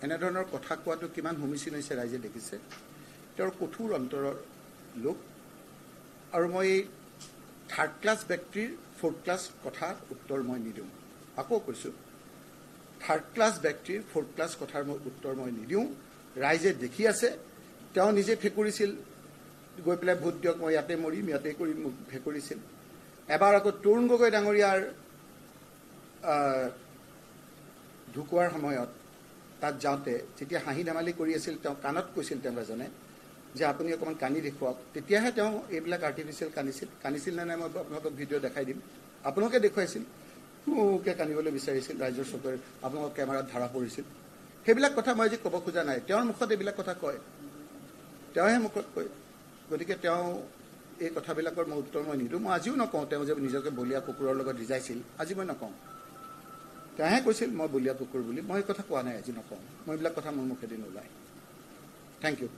এনেধৰণৰ কথা কোৱাটো কিমান সমীচীন হৈছে ৰাইজে দেখিছে। তেওঁৰ কঠোৰ অন্তৰৰ লোক, আৰু মই থাৰ্ড ক্লাছ ব্যক্তিৰ ফ'ৰ্থ ক্লাছ কথাৰ উত্তৰ মই নিদিওঁ। আকৌ কৈছোঁ, থাৰ্ড ক্লাছ ব্যক্তিৰ ফ'ৰ্থ ক্লাছ কথাৰ মই উত্তৰ মই নিদিওঁ। ৰাইজে দেখি আছে, তেওঁ নিজে ফেকুৰিছিল, গৈ পেলাই ভোট দিয়ক, মই ইয়াতে মৰিম, ইয়াতে কৰিম, মোক ফেকুৰিছিল। এবাৰ আকৌ তৰুণ গগৈ ডাঙৰীয়াৰ ঢুকোৱাৰ সময়ত তাত যাওঁতে যেতিয়া হাঁহি ধেমালি কৰি আছিল, তেওঁ কাণত কৈছিল তেওঁ এজনে যে আপুনি অকণমান কান্দি দেখুৱাওক, তেতিয়াহে তেওঁ এইবিলাক আৰ্টিফিচিয়েল কান্দিছিল নে নাই মই আপোনালোকক ভিডিঅ' দেখাই দিম। আপোনালোকে দেখুৱাইছিল, মোকে কান্দিবলৈ বিচাৰিছিল, ৰাইজৰ চকুৰে আপোনালোকৰ কেমেৰাত ধৰা পৰিছিল। সেইবিলাক কথা মই আজি ক'ব খোজা নাই, তেওঁৰ মুখত এইবিলাক কথা কয়, তেওঁহে মুখত কয়। গতিকে তেওঁ এই কথাবিলাকৰ মই উত্তৰ মই নিদিওঁ। মই আজিও নকওঁ তেওঁ যে নিজকে বলীয়া কুকুৰৰ লগত ৰিজাইছিল, আজি মই নকওঁ। তেওঁহে কৈছিল মই বলীয়া কুকুৰ বুলি, মই এই কথা কোৱা নাই, আজি নকওঁ। মই এইবিলাক কথা মোৰ মুখেদি নোলায়। Thank U.